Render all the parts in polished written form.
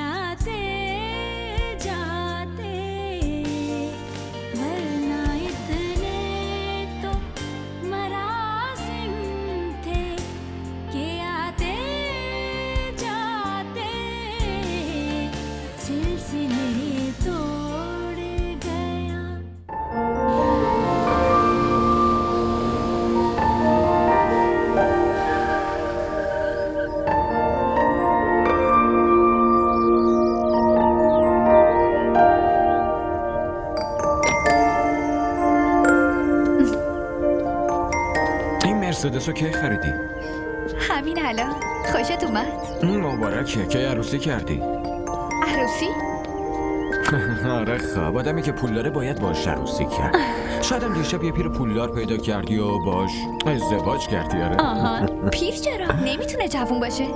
आते जाते वरना इतने तो मरासिम थे कि आते जाते सिलसिले तोड़ गया. مرسدس رو کی خریدی؟ همین الان. خوشت اومد؟ مبارکه. کی عروسی کردی؟ عروسی؟ آره خواب. آدمی که پول داره باید باش عروسی کرد. شاید هم دیشب یه پیر پولدار پیدا کردی و باش ازدواج کردی. آره آها. پیر چرا؟ نمیتونه جوون باشه؟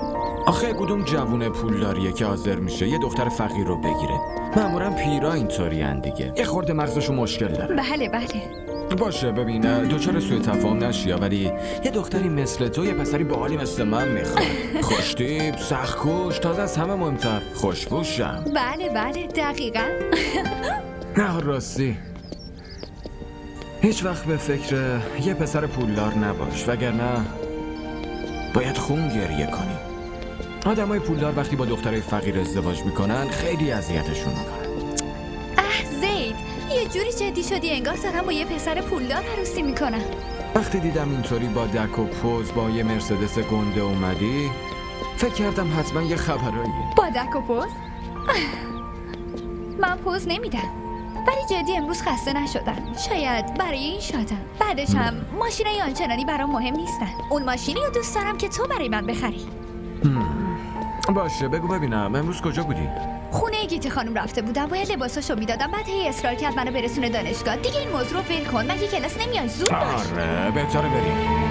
آخه کدوم جوون پولداریه که حاضر میشه یه دختر فقیر رو بگیره؟ معمولا پیرا اینطوری ان دیگه. یه خورده مغزشون مشکل داره. بله. باشه ببین دوچار سوء تفاهم نشی، ولی یه دختری مثل تو یه پسری باحالی مثل من میخواد. خوشتیپ، سخت‌کوش، تازه از همه مهمتر خوش‌پوشم. بله دقیقاً. نه راستی هیچ وقت به فکر یه پسر پولدار نباش، وگرنه باید خون گریه کنی. آدمای پولدار وقتی با دخترای فقیر ازدواج میکنن خیلی اذیتشون میکنن. زید یه جوری جدی شدی انگار دارم با یه پسر پولدار عروسی میکنم. وقتی دیدم اینطوری با دک و پوز با یه مرسدس گنده اومدی فکر کردم حتما یه خبراییه. با دک و پوز؟ من پوز نمیدم، ولی جدی امروز خسته نشدم. شاید برای این شادم. بعدش هم ماشینای آنچنانی برام مهم نیستن. اون ماشینی رو دوست دارم که تو برای من بخری. باشه بگو ببینم امروز کجا بودی؟ خونه گیتی خانم رفته بودم، باید لباساشو میدادم. بعد هی اصرار کرد منو برسونه دانشگاه. دیگه این موضوع رو ول کن. مگه کلاس نمیای؟ زود باش. آره بهتره بریم.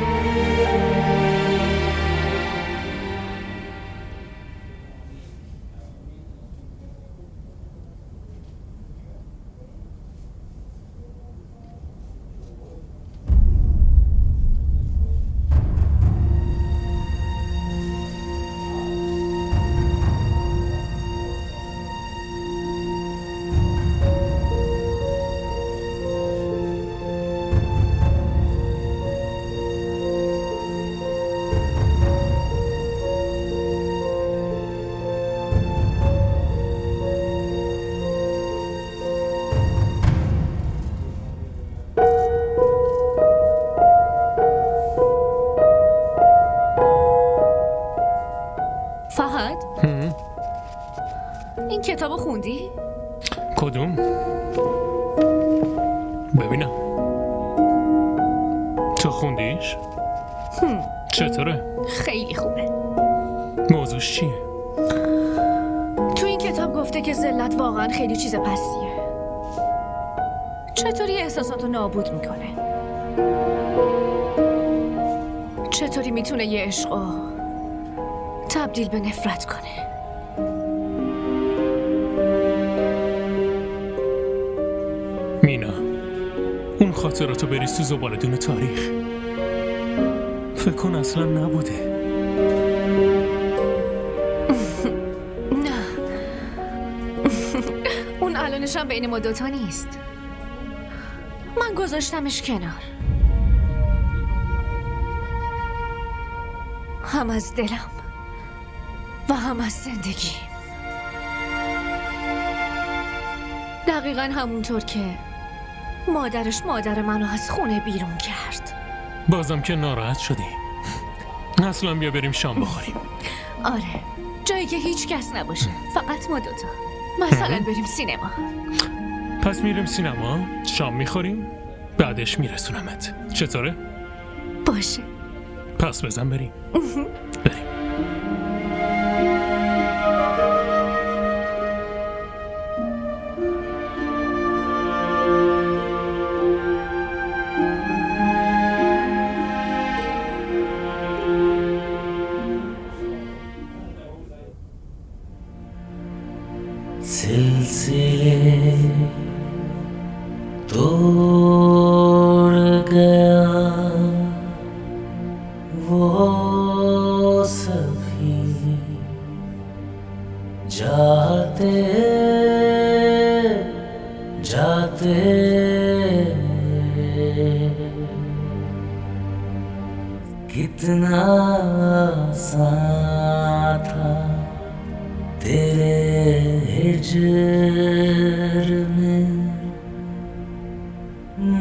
فهد؟ این کتابو خوندی؟ کدوم؟ ببینم. تو خوندیش؟ چطوره؟ خیلی خوبه. موضوعش چیه؟ تو این کتاب گفته که ذلت واقعا خیلی چیز پستیه. چطوری احساساتو نابود میکنه؟ چطوری میتونه یه عشقو تبدیل به نفرت کنه؟ مینا اون خاطراتو بریز تو زباله‌دون تاریخ. فکر کن اصلا نبوده. نه اون الانشم بین ما دوتا نیست. من گذاشتمش کنار. هم از دلم و هم از زندگی. دقیقا همونطور که مادرش مادر منو از خونه بیرون کرد. بازم که ناراحت شدی. اصلا بیا بریم شام بخوریم. آره جایی که هیچ کس نباشه، فقط ما دوتا. مثلا بریم سینما. پس میریم سینما، شام میخوریم، بعدش میرسونمت. چطوره؟ باشه. پس بزن بریم. بریم. सिलसिले तोड़ गया वो सभी जाते जाते कितना आसान था तेरे हिजर में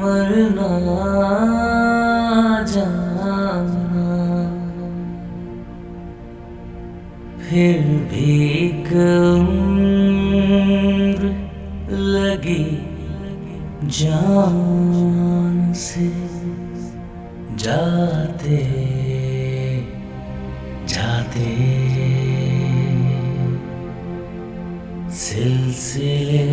मरना जाना फिर भी एक उम्र लगी जान से जाते जाते सिलसिले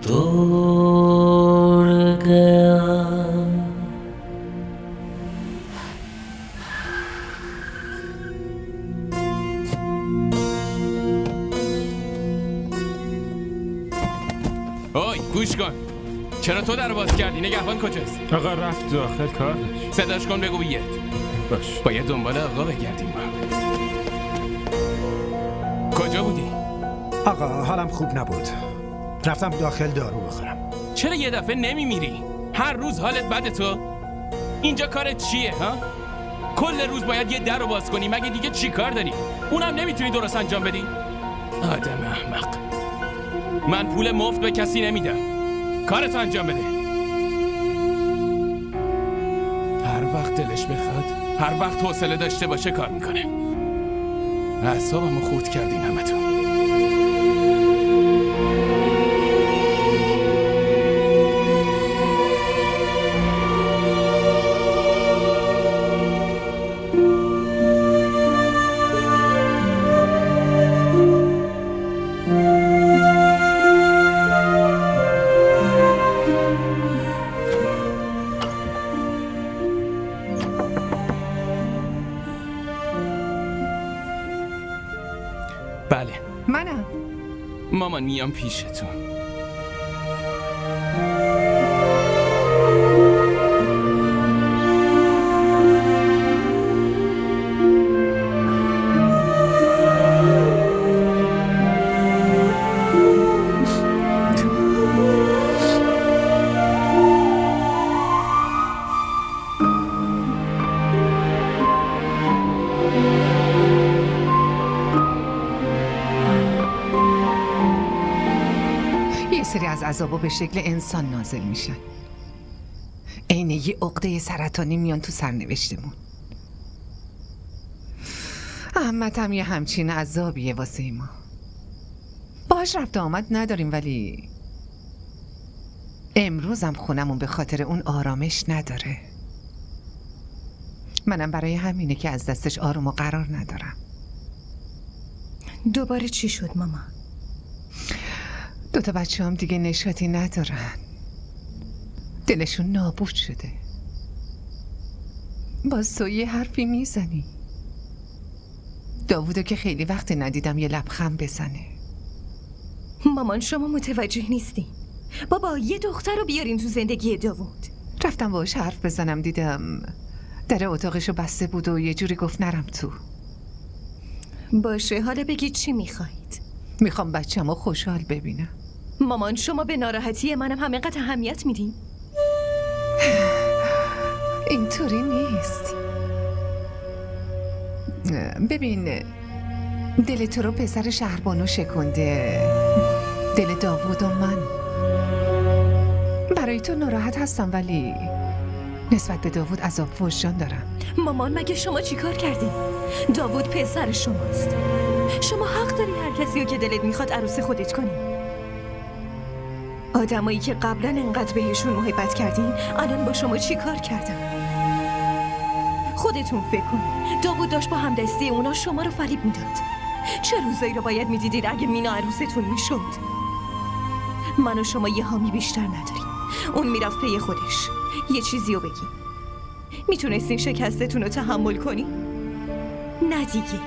तोड़ गया اوی گوش کن. چرا تو در باز کردی؟ نگهبان کجاست؟ آقا رفت داخل کار داشت. صداش کن بگو بیاد. باش. باید دنبال آقا بگردیم ما. کجا بودی؟ آقا حالم خوب نبود. رفتم داخل دارو بخورم. چرا یه دفعه نمیمیری؟ هر روز حالت بده تو؟ اینجا کارت چیه ها؟ کل روز باید یه در رو باز کنی، مگه دیگه چی کار داری؟ اونم نمیتونی درست انجام بدی؟ آدم احمق. من پول مفت به کسی نمیدم. کارتو انجام بده. هر وقت دلش بخواد، هر وقت حوصله داشته باشه کار میکنه. اعصابمو خورد کردین همتون. بله منم. مامان میام پیشتون. سری از عذابا به شکل انسان نازل میشن. عین یه عقده سرطانی میان تو سرنوشتمون. احمد هم یه همچین عذابیه واسه ما. باهاش رفت آمد نداریم، ولی امروز هم خونمون به خاطر اون آرامش نداره. منم برای همینه که از دستش آروم و قرار ندارم. دوباره چی شد ماما؟ 2 بچه هم دیگه نشاطی ندارن. دلشون نابود شده. باز تو یه حرفی میزنی. داوودو که خیلی وقت ندیدم یه لبخند بزنه. مامان شما متوجه نیستی. بابا یه دختر رو بیارین تو زندگی داوود. رفتم باهاش حرف بزنم، دیدم در اتاقشو بسته بود و یه جوری گفت نرم تو. باشه حالا بگید چی میخواید؟ میخوام بچه‌مو خوشحال ببینم. مامان شما به ناراحتی منم همینقدر اهمیت میدین؟ اینطوری نیست. ببین، دل تو رو پسر شهربانو شکنده، دل داوود و من. برای تو ناراحت هستم، ولی نسبت به داوود عذاب وجدان دارم. مامان مگه شما چی کار کردین؟ داوود پسر شماست. شما حق داری هر کسی رو که دلت میخواد عروس خودت کنی. آدمایی که قبلا انقدر بهشون محبت کردین الان با شما چی کار کردن؟ خودتون فکر کن. داوود داشت با همدستی اونا شما رو فریب میداد. چه روزایی رو باید میدیدید اگه مینا عروستون میشد؟ من و شما یه حامی بیشتر نداریم. اون میرفت پی خودش. یه چیزی رو بگی. میتونستین شکستتون رو تحمل کنی؟ نه دیگه.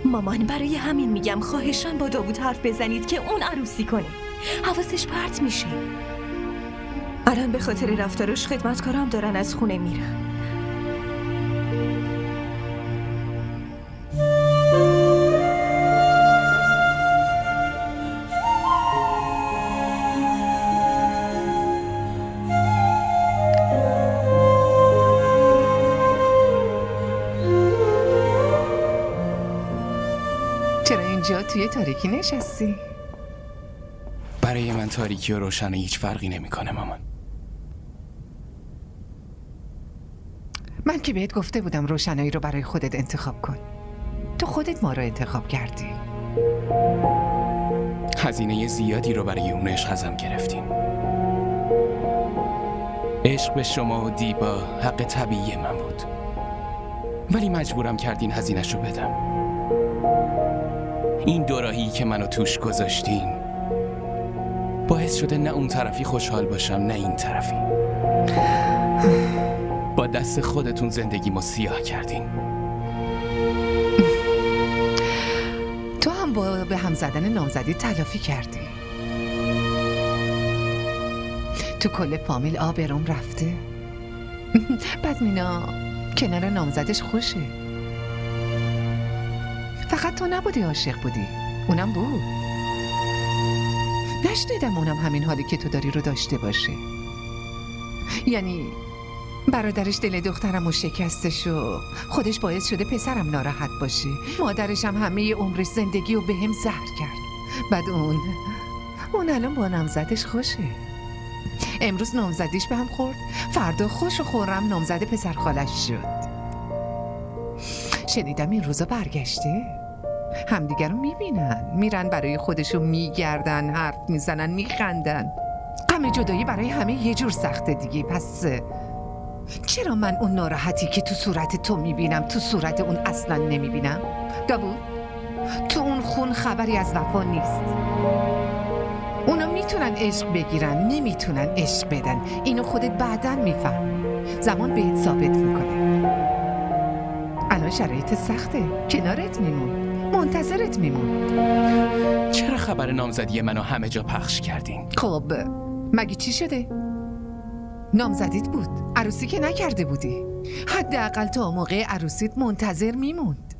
مامان برای همین میگم خواهشاً با داوود حرف بزنید که اون عروسی کنه. حواسش پرت میشه. الان به خاطر رفتارش خدمتکارام دارن از خونه میرن. چرا اینجا توی تاریکی نشستی؟ برای من تاریکی و روشن هیچ فرقی نمیکنه مامان. من که بهت گفته بودم روشنایی رو برای خودت انتخاب کن. تو خودت ما رو انتخاب کردی. هزینه زیادی رو برای اون عشق ازم گرفتین. عشق به شما و دیبا حق طبیعی من بود، ولی مجبورم کردین هزینه‌ش رو بدم. این دوراهی که منو توش گذاشتین باعث شده نه اون طرفی خوشحال باشم نه این طرفی. با دست خودتون زندگیمو سیاه کردین. تو هم با به هم زدن نامزدی تلافی کردی. تو کل فامیل آبروم رفته. بعد مینا کنار نامزدش خوشه. فقط تو نبودی عاشق بودی، اونم بود. نشنیدم اونم همین حالی که تو داری رو داشته باشه. یعنی برادرش دل دخترمو شکستش و خودش باعث شده پسرم ناراحت باشه. مادرش هم همه عمرش زندگی رو به هم زهر کرد. بعد اون الان با نامزدش خوشه. امروز نامزدیش به هم خورد، فردا خوش و خورم نامزد پسر خالش شد. شنیدم این روزا برگشته. همدیگر رو میبینن، میرن برای خودشو میگردن، حرف میزنن، میخندن. غم جدایی برای همه یه جور سخته دیگه. پس چرا من اون ناراحتی که تو صورت تو میبینم تو صورت اون اصلا نمیبینم؟ داوود، تو اون خون خبری از وفا نیست. اونا میتونن عشق بگیرن، نمیتونن عشق بدن. اینو خودت بعداً میفهمی، زمان بهت ثابت میکنه. الان شرایط سخته، کنارت میمون، منتظرت میمون. چرا خبر نامزدی منو همه جا پخش کردین؟ خب مگه چی شده؟ نامزدیت بود، عروسی که نکرده بودی. حداقل تا موقع عروسیت منتظر میموند.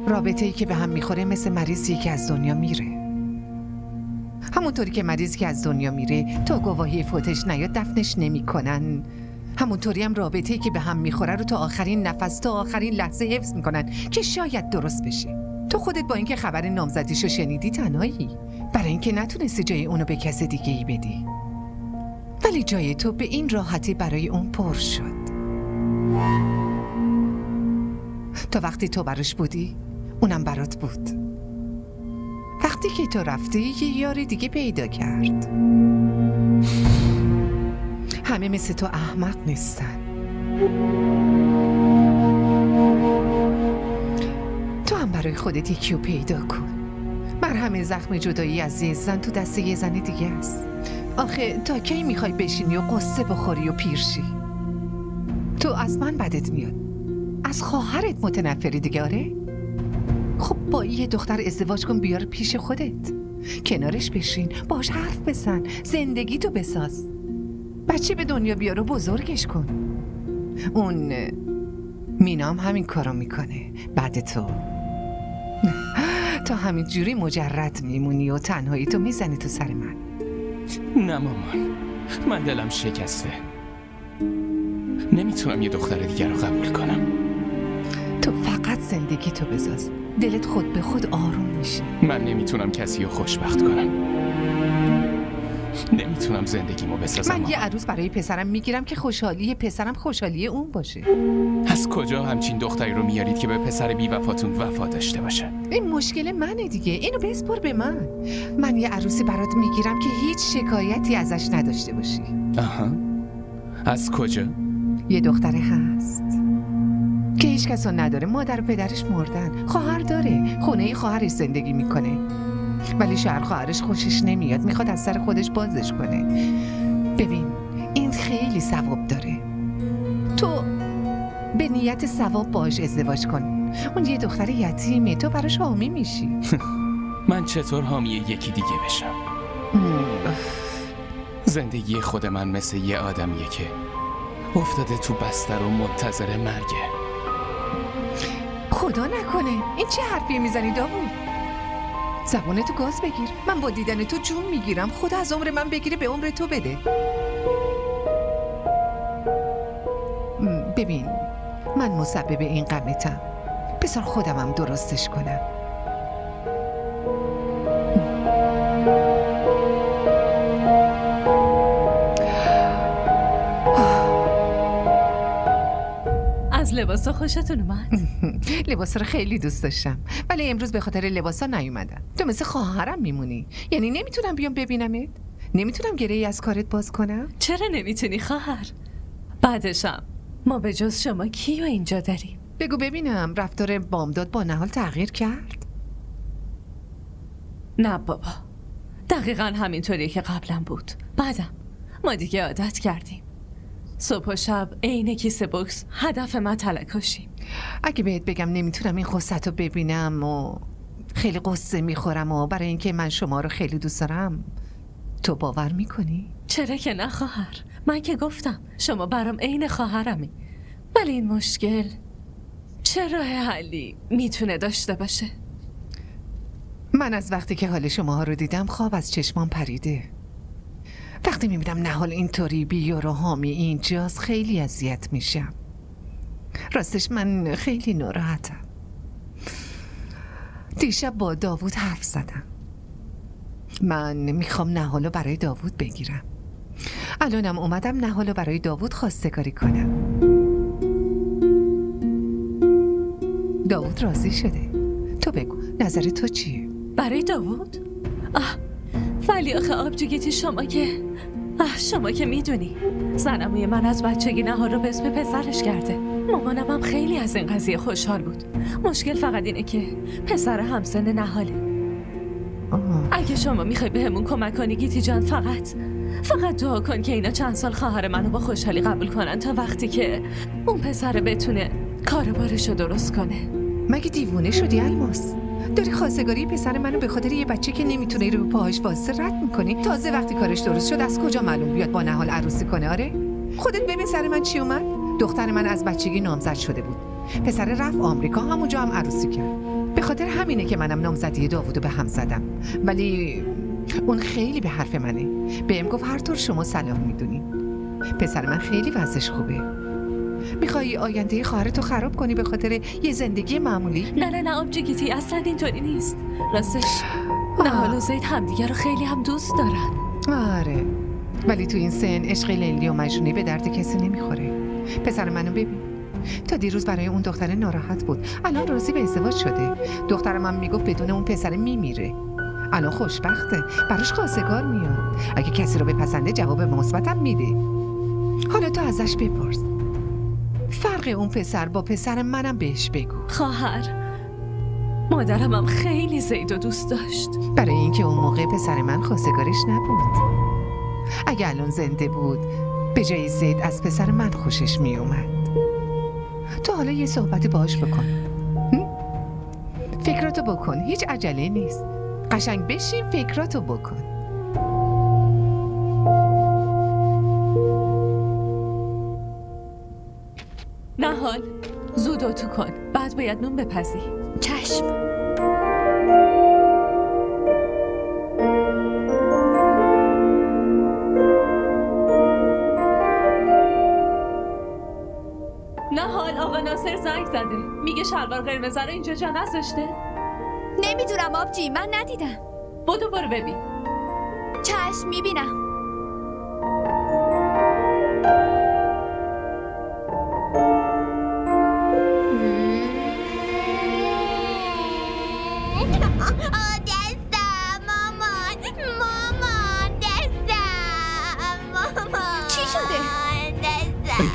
رابطه‌ای که به هم میخوره مثل مریضی که از دنیا میره. همونطوری که مریضی که از دنیا میره تا گواهی فوتش نیاد دفنش نمیکنن، همونطوری هم رابطه‌ای که به هم میخوره رو تا آخرین نفس، تا آخرین لحظه حفظ میکنن که شاید درست بشه. تو خودت با اینکه خبر نامزدیشو شنیدی تنهایی، برای اینکه نتونستی جای اونو به کس دیگه ای بدی. ولی جای تو به این راحتی برای اون پر شد. تا وقتی تو براش بودی اونم برات بود. وقتی که تو رفتی یه یاری دیگه پیدا کرد. همه مثل تو احمق نیستن. تو هم برای خودت یکیو پیدا کن. مرهم زخم جدایی از یه زن تو دست یه زن دیگه است. آخه تا کی میخوای بشینی و قصه بخوری و پیرشی؟ تو از من بدت میاد، از خواهرت متنفری دیگه. آره؟ خب با یه دختر ازدواج کن، بیار پیش خودت، کنارش بشین، باش حرف بزن، زندگی تو بساز، بچه به دنیا بیار و بزرگش کن. اون مینا هم همین کارو میکنه. بعد تو همین جوری مجرد میمونی و تنهایی تو میزنی تو سر من. نه مامان، من دلم شکسته. نمیتونم یه دختر دیگر رو قبول کنم. تو فقط زندگی تو بساز، دلت خود به خود آروم میشه. من نمیتونم کسی رو خوشبخت کنم. نمیتونم زندگیمو بسازم. من یه عروس برای پسرم میگیرم که خوشحالی پسرم خوشحالی اون باشه. از کجا همچین دختری رو میارید که به پسر بی وفاتون وفا داشته باشه؟ این مشکل منه دیگه، اینو بسپر به من. من یه عروسی برات میگیرم که هیچ شکایتی ازش نداشته باشی. آها، از کجا؟ یه دختره هست که هیچ کسا نداره، مادر و پدرش مردن، خواهر داره، خونه خواهرش زندگی میکنه، ولی شوهر خواهرش خوشش نمیاد، میخواد از سر خودش بازش کنه. ببین این خیلی ثواب داره، تو به نیت ثواب باش ازدواج کن. اون یه دختر یتیمه، تو براش حامی میشی. من چطور حامی یکی دیگه بشم؟ زندگی خود من مثل یه آدمیه که افتاده تو بستر و منتظر مرگه. خدا نکنه، این چه حرفی میزنی داوود؟ زبانتو گاز بگیر، من با دیدن تو جون میگیرم. خدا از عمر من بگیره به عمر تو بده. ببین من مسبب این غمتم. بذار خودمم درستش کنم. از لباسا خوشتون اومد؟ لباس رو خیلی دوست داشتم، ولی امروز به خاطر لباسا نیومدم. تو مثل خواهرم میمونی، یعنی نمیتونم بیام ببینمت؟ نمیتونم گره‌ای از کارت باز کنم؟ چرا نمیتونی خواهر؟ بعدشم ما به جز شما کیو اینجا داریم؟ بگو ببینم رفتار بامداد با نهال تغییر کرد؟ نه بابا، دقیقا همینطوریه که قبلا بود. بعدم ما دیگه عادت کردیم. صبح و شب عین کیسه بوکس هدف من تلکاشیم. اگه بهت بگم نمیتونم این خصت رو ببینم و خیلی قصه میخورم و برای اینکه من شما رو خیلی دوست دارم، تو باور میکنی؟ چرا که نه خواهر، من که گفتم شما برام عین خواهرمی. ولی این مشکل چه راه حلی میتونه داشته باشه؟ من از وقتی که حال شماها رو دیدم خواب از چشمام پریده. وقتی میبینم نهال اینطوری بیار و حامی اینجاست خیلی اذیت میشم. راستش من خیلی ناراحتم. دیشب با داوود حرف زدم. من میخوام نهالو برای داوود بگیرم. الانم اومدم نهالو برای داوود خواستگاری کنم. داوود راضی شده. تو بگو نظر تو چیه؟ برای داوود؟ ولی آخه آبجوگیتی شما که میدونی زنموی من از بچگی نهال رو به اسم پسرش کرده. مامانم هم خیلی از این قضیه خوشحال بود. مشکل فقط اینه که پسر همسن نهاله. اگه شما میخوای بهمون کمک کنی گیتی جان، فقط دعا کن که اینا چند سال خواهر منو با خوشحالی قبول کنن تا وقتی که اون پسر بتونه کاربارشو درست کنه. مگه دیوونه شدی الماس؟ داری خواستگاری پسر منو به خاطر یه بچه که نمیتونه رو پاهاش واسه رد میکنی؟ تازه وقتی کارش درست شد از کجا معلوم بیاد با نهال عروسی کنه؟ آره خودت ببین سر من چی اومد. دختر من از بچگی نامزد شده بود. پسر رفت آمریکا، همونجا هم عروسی کرد. به خاطر همینه که منم نامزدی داوودو به هم زدم. ولی اون خیلی به حرف منه. بهم گفت هر طور شما صلاح میدونین. پسر من خیلی وضعش خوبه. میخوایی آینده خواهرتو خراب کنی به خاطر یه زندگی معمولی؟ نه آبجوگیتی اصلا اینطوری نیست. راستش نهال و زید همدیگه رو خیلی هم دوست دارن. آره ولی تو این سن عشق لیلی و مجنونی به درد کسی نمیخوره. پسر منو ببین، تا دیروز برای اون دختر ناراحت بود، الان راضی به ازدواج شده. دخترم هم میگفت بدون اون پسر میمیره. الان خوشبخته، براش خواستگار میاد. اگه کسی رو بپسنده جواب مثبتم میده. حالا تو ازش بپرس فرق اون پسر با پسر منم بهش بگو. خواهر، مادرم هم خیلی زیدو دوست داشت. برای اینکه اون موقع پسر من خواستگارش نبود. اگه الان زنده بود به جای زید از پسر من خوشش میومد. تو حالا یه صحبت باهاش بکن. فکراتو بکن، هیچ عجله نیست. قشنگ بشین فکراتو بکن. نهال زود اتو کن، بعد باید نون بپزی. چشم. نهال آقا ناصر زنگ زده، میگه شلوار قرمز رو اینجا جا نذاشته. نمیدونم آبجی، من ندیدم. برو ببین. چشم میبینم.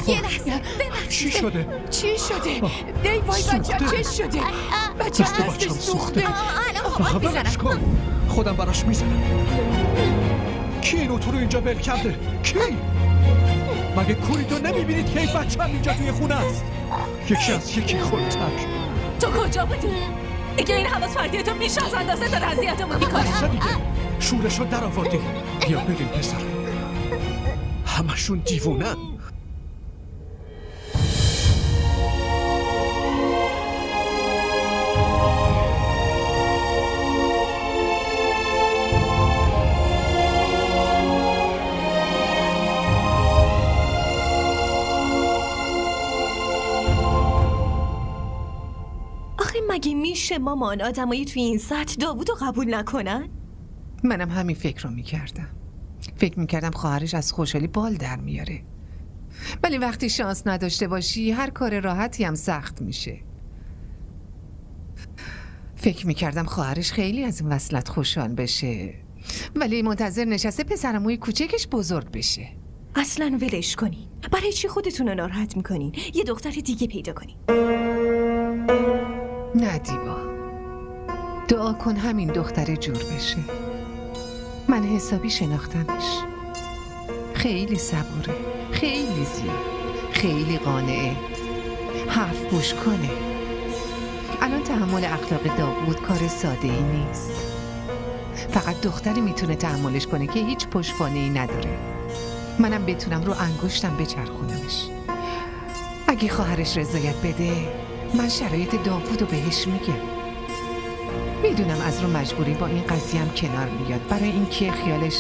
یه لحظه چی شده؟ چی شده؟ ای وای بچه چه شده؟ بچه دستش سوخته. الان بابا ولش کن، خودم براش میزنم. کی اینو تو رو اینجا ول کرده؟ کی؟ مگه کوری تو نمیبینید که این بچه هم اینجا توی خونه است؟ یکی از یکی خودتر. تو کجا بودی؟ دیگه این حواس پرتی تو بیش از اندازه داره اذیتمون میکنه. اصلا دیگه شورشو در آوردی. بیا ببین پسر، همشون دیوونن. مگه میشه مامان آدمایی توی این سطح داوودو قبول نکنن؟ منم همین فکر رو میکردم. فکر میکردم خواهرش از خوشحالی بال در میاره. ولی وقتی شانس نداشته باشی هر کار راحتی هم سخت میشه. فکر میکردم خواهرش خیلی از این وصلت خوشحال بشه، ولی منتظر نشسته پسرموی کوچکش بزرگ بشه. اصلا ولش کنین. برای چی خودتون رو ناراحت میکنین؟ یه دختر دیگه پیدا کنین. نه دیبا، دعا کن همین دختر جور بشه. من حسابی شناختمش. خیلی صبوره، خیلی زیاد، خیلی قانعه، حرف گوش کنه. الان تحمل اخلاق داوود کار ساده ای نیست. فقط دختری میتونه تحملش کنه که هیچ پشتوانه‌ای نداره. منم بتونم رو انگشتم بچرخونمش. اگه خواهرش رضایت بده من شرایط داوودو بهش میگم. میدونم از رو مجبوری با این قضیه هم کنار میاد، برای اینکه خیالش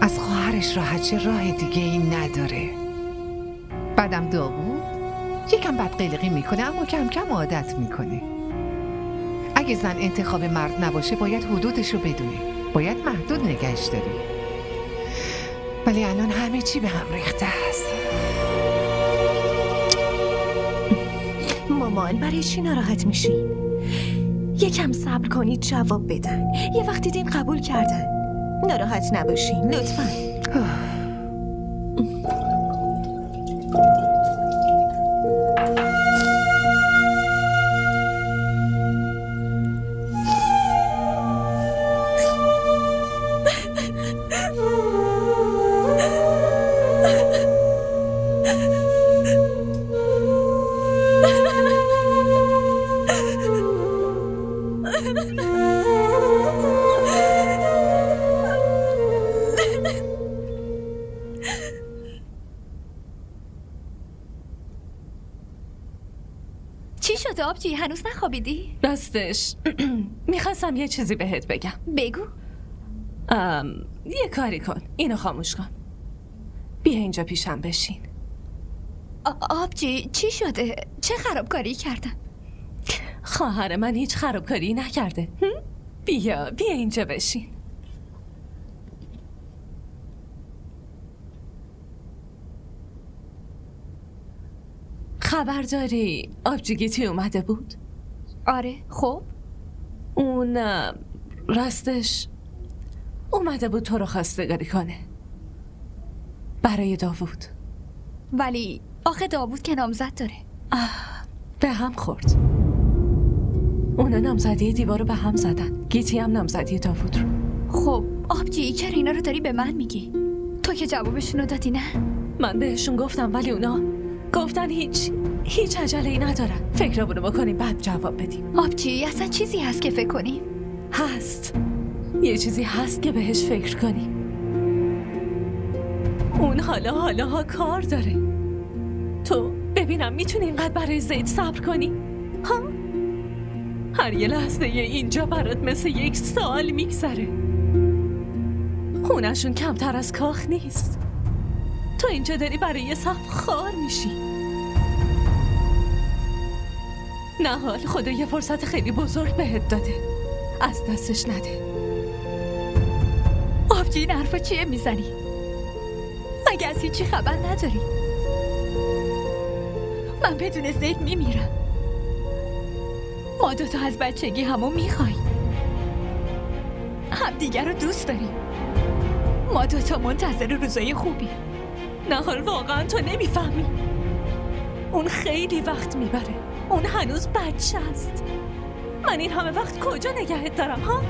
از خواهرش راحت شه، راه دیگه این نداره. بعدم داوود یکم بدقلقی میکنه اما کم کم عادت میکنه. اگه زن انتخاب مرد نباشه باید حدودشو بدونه، باید محدود نگهش داری. ولی الان همه چی به هم ریخته است. مامان برای چی ناراحت میشی؟ یکم صبر کنید جواب بدن. یه وقت دیدین قبول کردن. ناراحت نباشین لطفاً. چی شده آبجی؟ هنوز نخوابیدی؟ راستش میخواستم یه چیزی بهت بگم. بگو. یه کاری کن، اینو خاموش کن. بیا اینجا پیشم بشین. آبجی چی شده؟ چه خرابکاری کردم؟ خواهر من هیچ خرابکاری نکرده. بیا اینجا بشین. خبر داری آبجیگیتی اومده بود؟ آره خب اون راستش اومده بود تو رو خواستگاری کنه برای داوود. ولی آخه داوود که نامزد داره. به هم خورد. اونا نامزدی دیوار رو به هم زدن. گیتی هم نامزدی داوود رو. خب آبجی چرا اینا رو داری به من میگی؟ تو که جوابشون رو دادی نه؟ من بهشون گفتم ولی اونا گفتن هیچ عجله‌ای ندارن. فکرمونو بکنیم بعد جواب بدیم. آبجی اصلا چیزی هست که فکر کنیم؟ هست. یه چیزی هست که بهش فکر کنیم. اون حالا کار داره. تو ببینم میتونی اینقدر برای زید صبر کنی؟ ها؟ هر یه لحظه اینجا برات مثل یک سال میگذره. خونشون کمتر از کاخ نیست. تو اینجا داری برای یه صف خار میشی. نه حال خدا یه فرصت خیلی بزرگ بهت داده. از دستش نده. آبجی این حرفا چیه میزنی؟ مگه از هیچی خبر نداری؟ من بدون زید میمیرم. ما دوتا از بچگی همو میخوایم. همدیگر رو دوست داریم. ما دوتا منتظر روزای خوبی. نه حال واقعا تو نمیفهمی. اون خیلی وقت میبره. اون هنوز بچه است. من این همه وقت کجا نگهت دارم ها؟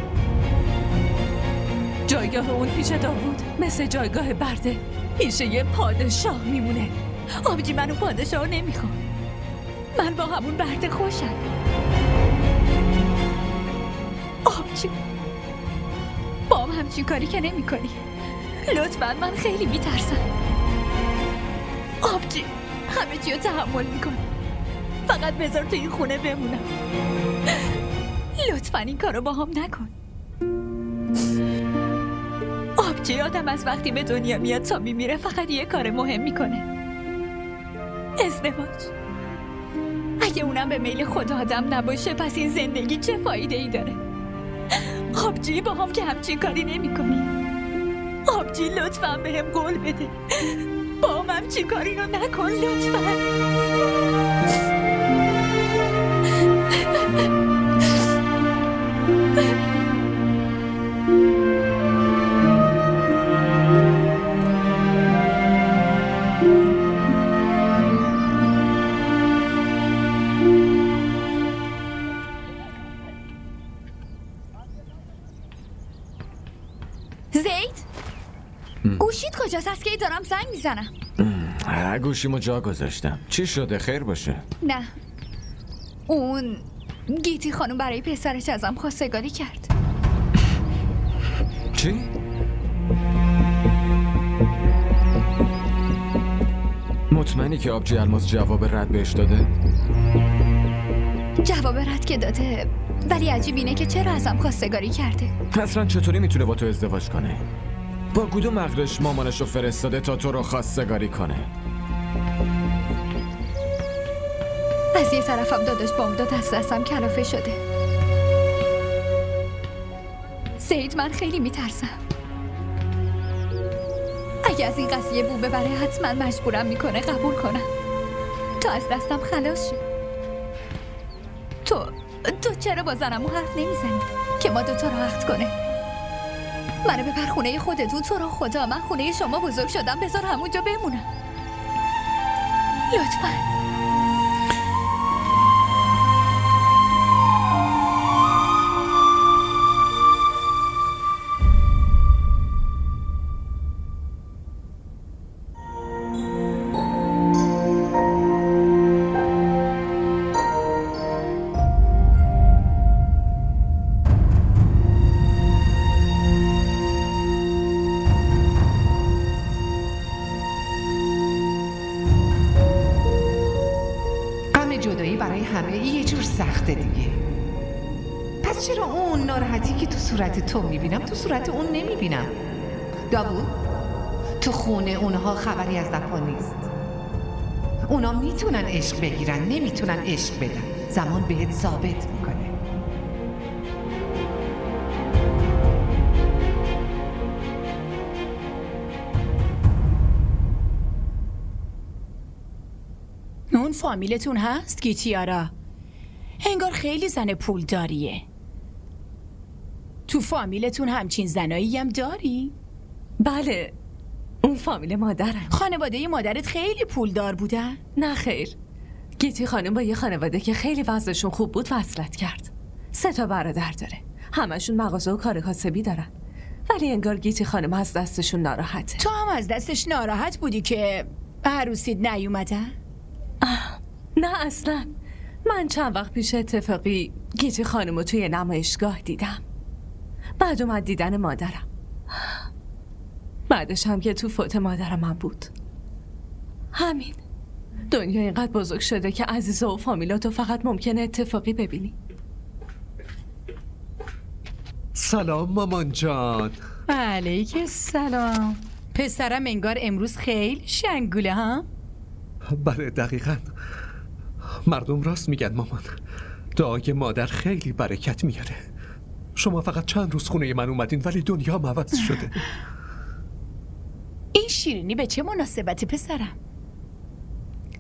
جایگاه اون پیش داوود مثل جایگاه برده پیش یه پادشاه میمونه. آبجی من اون پادشاه رو نمیخوام. من با همون برده خوشم. آبجی با هم همچین کاری که نمی کنی. لطفا من خیلی میترسم. آبجی همه چی رو تحمل میکنم. فقط بذار تو این خونه بمونم. لطفا این کارو با هم نکن. آبجی آدم از وقتی به دنیا میاد تا میمیره فقط یه کار مهم میکنه. ازدواج. اگه اونم به میل خود آدم نباشه پس این زندگی چه فایده ای داره؟ آبجی با هم که همچین کاری نمی کنی. آبجی لطفا به هم قول بده با هم همچین کاری رو نکن لطفا. گوشید کجاست؟ از کی دارم زنگ میزنم. گوشیمو جا گذاشتم. چی شده؟ خیر باشه؟ نه اون گیتی خانم برای پسرش ازم خواستگاری کرد. چی؟ مطمئنی که آبجی الماس جواب رد بهش داده؟ جواب رد که داده، ولی عجیب اینه که چرا ازم خواستگاری کرده. اصلا چطوری میتونه با تو ازدواج کنه؟ با کدوم عقلش مامانشو فرستاده تا تو رو خواستگاری کنه؟ از یه طرفم داداش بامداد از دستم کلافه شده. زید من خیلی میترسم اگه از این قضیه بو ببره حتما مجبورم میکنه قبول کنم تا از دستم خلاص شه. تو چرا با زنمو حرف نمیزنی که ما دوتا رو عقد کنه؟ منو ببر خونه خودتون. تو رو خدا من خونه شما بزرگ شدم، بذار همونجا بمونم لطفا. جدایی برای همه یه جور سخته دیگه. پس چرا اون ناراحتی که تو صورت تو میبینم تو صورت اون نمیبینم؟ داوود، تو خونه اونها خبری از وفا نیست. اونا میتونن عشق بگیرن، نمیتونن عشق بدن. زمان بهت ثابت میکنه. اون فامیلتون هست گیتیارا؟ انگار خیلی زن پولداریه. تو فامیلتون همچین زنایی هم داری؟ بله، اون فامیل مادرم. خانواده مادرت خیلی پولدار بودن؟ نه خیر، گیتی خانم با یه خانواده که خیلی وضعشون خوب بود وصلت کرد. 3 برادر داره، همشون مغازه و کار کاسبی دارن، ولی انگار گیتی خانم از دستشون ناراحته. تو هم از دستش ناراحت بودی که عروسیت نیومدن؟ نه اصلا. من چند وقت پیش اتفاقی گیتی خانمو توی نمایشگاه دیدم. بعد اومد دیدن مادرم. بعدش هم که تو فوت مادرم من بود. همین. دنیا اینقدر بزرگ شده که عزیزا و فامیلاتو فقط ممکنه اتفاقی ببینی. سلام مامان جان. علیک السلام. پسرم انگار امروز خیلی شنگوله ها؟ بله دقیقاً. مردم راست میگن مامان. دعای مادر خیلی برکت میاره. شما فقط چند روز خونه من اومدین ولی دنیا عوض شده. این شیرینی به چه مناسبتی پسرم؟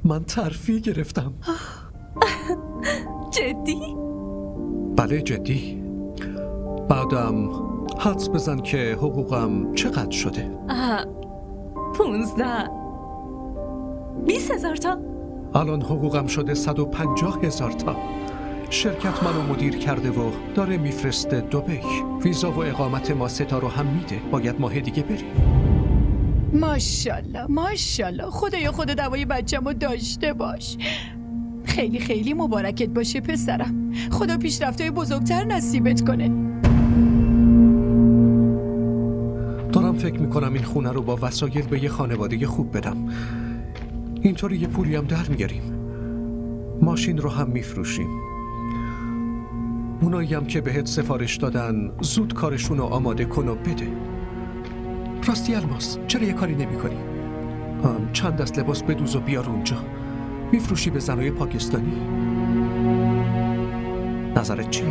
من ترفیع گرفتم. جدی؟ بله جدی. بعدم حدس بزن که حقوقم چقدر شده. 15 20,000 تا. الان حقوقم شده 150,000 تا. شرکت منو مدیر کرده و داره میفرسته دبی. ویزا و اقامت ما 3 تا رو هم میده. باید ماه دیگه بریم. ماشاءالله ماشاءالله. خدایا خدا دوای بچه‌مو داشته باش. خیلی خیلی مبارکت باشه پسرم. خدا پیشرفت‌های بزرگتر نصیبت کنه. دارم فکر میکنم این خونه رو با وسایل به یه خانواده خوب بدم. اینطوری یه پولی هم در میاریم. ماشین رو هم میفروشیم. اونایی هم که بهت سفارش دادن زود کارشون رو آماده کن و بده. راستی الماس، چرا یه کاری نمی کنی؟ چند دست لباس بدوز و بیار اونجا. میفروشی به زنای پاکستانی؟ نظرت چیه؟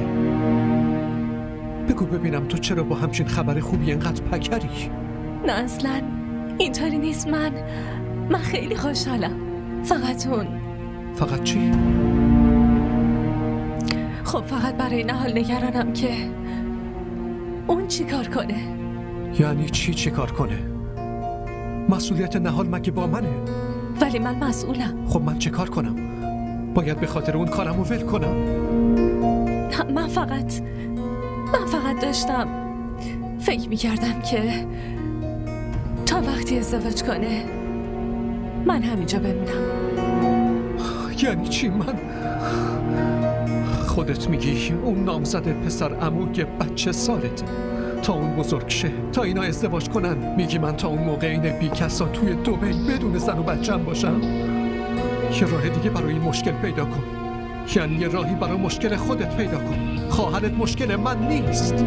بگو ببینم تو چرا با همچین خبر خوبی اینقدر پکری؟ نه اصلا اینطوری نیست. من خیلی خوشحالم. فقط اون. فقط چی؟ خب فقط برای این حال نگرانم که اون چی کار کنه. یعنی چی کار کنه؟ مسئولیت نهال مگه با منه؟ ولی من مسئولم. خب من چه کار کنم؟ باید به خاطر اون کارمو ول کنم؟ من فقط داشتم فکر میکردم که تا وقتی ازدواج کنه من همینجا بمونم. یعنی چی؟ من خودت میگی اون نامزد پسر عموی بچه سالته تا اون بزرگ شه، تا اینا ازدواج کنن. میگی من تا اون موقع این بیکسا توی دبی بدون زن و بچه‌م باشم؟ یه راه دیگه برای این مشکل پیدا کن. یعنی یه راهی برای مشکل خودت پیدا کن. خواهرت مشکل من نیست.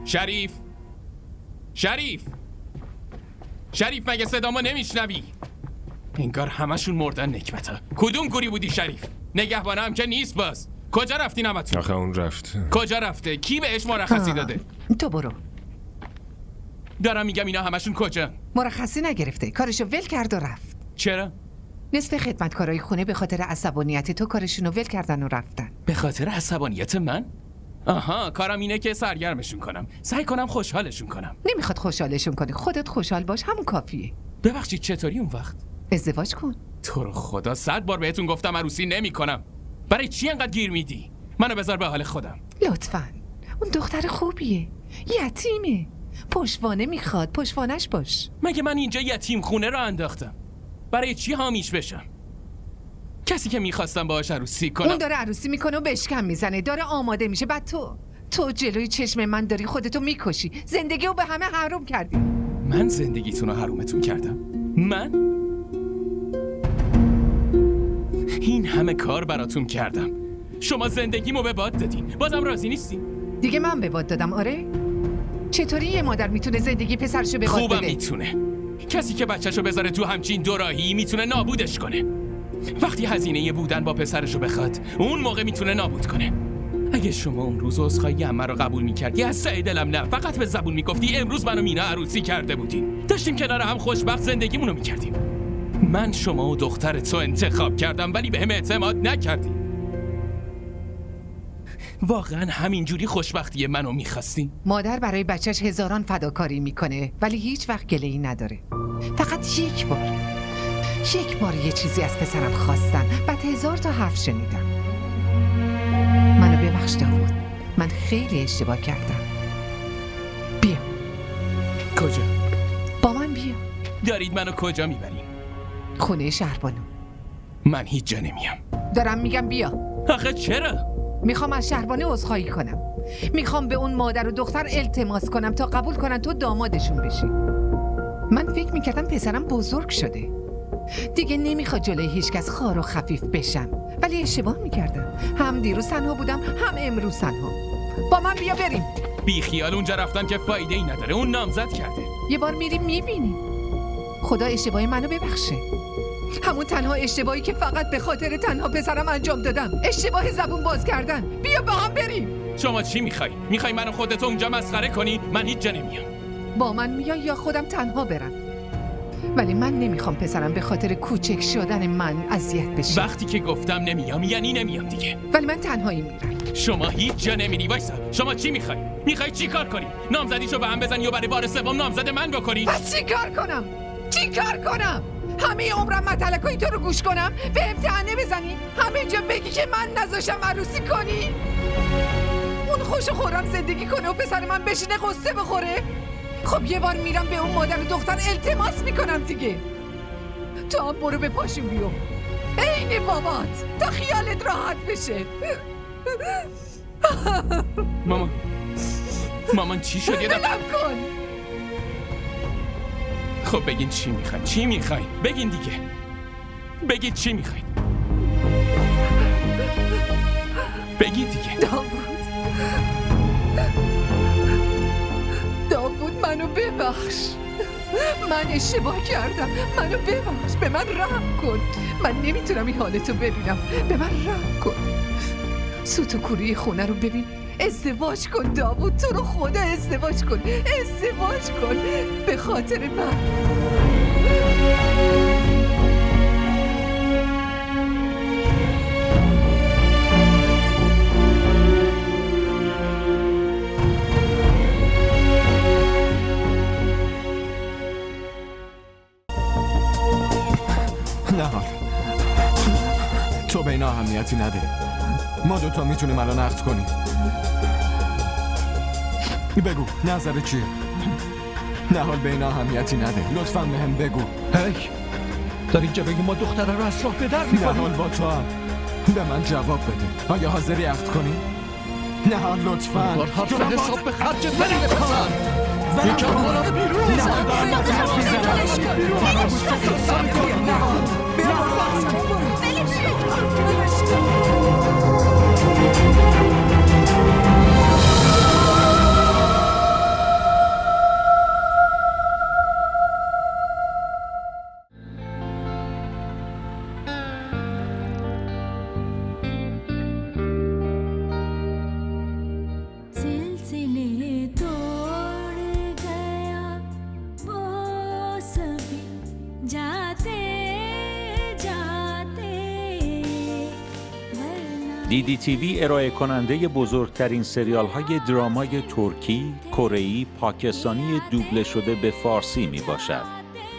شریف مگه صدامو نمیشنوی؟ انگار همشون مردن نکبتا. کدوم گوری بودی شریف؟ نگهبانه هم که نیست باز. کجا رفتی نمتون؟ آخه اون رفت. کجا رفته؟ کی بهش مرخصی داده؟ تو برو. دارم میگم اینا همشون کجا؟ مرخصی نگرفته، کارشو ول کرد و رفت. چرا؟ نصف خدمتکارای خونه به خاطر عصبانیت تو کارشونو ول کردن و رفتن. به خاطر عصبانیت من؟ آها، کارم اینه که سرگرمشون کنم، سعی کنم خوشحالشون کنم. نمیخواد خوشحالشون کنی، خودت خوشحال باش، همون کافیه. ببخشید چطوری اون وقت؟ ازدواج کن. تو رو خدا 100 بار بهتون گفتم عروسی نمی کنم. برای چی انقدر گیر میدی؟ منو بذار به حال خودم. لطفاً. اون دختر خوبیه، یتیمه، پشتوانه میخواد، پشتوانش باش. مگه من اینجا یتیم خونه رو انداختم؟ برای چی حامیش بشم؟ کسی که میخواستم باهاش عروسی کنم اون داره عروسی میکنه و بشکم میزنه، داره آماده میشه، بعد تو جلوی چشم من داری خودتو میکشی، زندگیو به همه حروم کردی. من زندگیتون رو حرومتون کردم؟ من؟ این همه کار براتون کردم، شما زندگیمو به باد دادین، بازم راضی نیستین؟ دیگه من به باد دادم. آره؟ چطوری یه مادر میتونه زندگی پسرشو به باد بده؟ خوبم میتونه. کسی که بچه‌شو بذاره تو همچین دوراهی میتونه نابودش کنه. وقتی هزینه بودن با پسرشو بخواد، اون موقع میتونه نابود کنه. اگه شما اون روز عذرخواهی عمه رو قبول میکردی، از سعی دلم نه، فقط به زبون میگفتی امروز من و مینا عروسی کرده بودیم، داشتیم کنار هم خوشبخت زندگیمونو میکردیم. من شما و دخترت رو انتخاب کردم ولی بهم اعتماد نکردی. واقعا همینجوری خوشبختی منو میخواستی؟ مادر برای بچهش هزاران فداکاری میکنه ولی هیچ وقت گله‌ای نداره. فقط یک بار یه چیزی از پسرم خواستم، بعد 1000 تا حرف شنیدم. منو ببخش داوود، من خیلی اشتباه کردم. بیا. کجا؟ با من بیا. دارید منو کجا میبرین؟ خونه شهربانو. من هیچ جا نمیام. دارم میگم بیا. آخه چرا؟ میخوام از شهربانو عذرخواهی کنم. میخوام به اون مادر و دختر التماس کنم تا قبول کنن تو دامادشون بشی. من فکر میکردم پسرم بزرگ شده، دیگه نمیخواد جلوی هیچکس خار و خفیف بشم، ولی اشتباه میکردم. هم دیروز تنها بودم، هم امروز تنها. با من بیا بریم. بی خیال اونجا رفتن که فایده ای نداره، اون نامزد کرده. یه بار میریم میبینیم. خدا اشتباه منو ببخشه، همون تنها اشتباهی که فقط به خاطر تنها پسرم انجام دادم، اشتباه زبون باز کردن. بیا با هم بریم. شما چی میخوای؟ میخوای منو خودت اونجا مسخره کنی؟ من هیچ جا نمیام. با من میای یا خودم تنها برم؟ ولی من نمیخوام پسرم به خاطر کوچک شدن من اذیت بشه. وقتی که گفتم نمیام یعنی نمیام دیگه. ولی من تنهایی میرم. شما هیچ جا نمیری. وایسا، شما چی میخوای؟ میخوای چی کار کنی؟ نامزدیشو به هم بزنی و برای بار سوم نامزد من بکنی؟ پس چی کار کنم؟ همه عمرم متلکای تو رو گوش کنم، به امتحانه بزنی، همه جا بگی که من نذاشم عروسی کنی؟ اون خوش و خورم زندگی کنه و پسر من بشینه قصه بخوره؟ خب یه بار میرم به اون مادر و دختر التماس میکنم دیگه. تو هم برو به پاشون بیو عین بابات تا خیالت راحت بشه. مامان چی شد؟ ولم کن. خب بگین چی میخواین؟ بگین دیگه. بگید چی میخواین؟ بگید دیگه. داوود داوود منو ببخش. من اشتباه کردم. منو ببخش. به من رحم کن. من نمیتونم این حالتو ببینم. به من رحم کن. سوت و کوری خونه رو ببین. ازدواج کن داوود، تو رو خدا ازدواج کن. ازدواج کن به خاطر من. نهار تو به اینا اهمیتی نده. ما دوتا میتونیم الان عقد کنیم. بگو نظر چیه؟ نهال به اینا اهمیتی نده. لطفاً بهم بگو. هی در اینجا بگی ما دختره رو از راه به در می‌کنیم. نهال با تو هم به من جواب بده. آیا حاضری عقد کنی؟ نهال لطفاً. بار حرف حساب به خرج نمیده پسر. یکم برو بیرون. نهال دارم از حرف میزنم. सिलसिले तोड़ गया वो सभी जाते जाते DDTV ارائه کننده بزرگترین سریال های درامای ترکی، کره‌ای، پاکستانی دوبله شده به فارسی می باشد.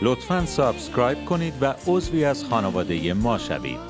لطفاً سابسکرایب کنید و عضوی از خانواده ما شوید.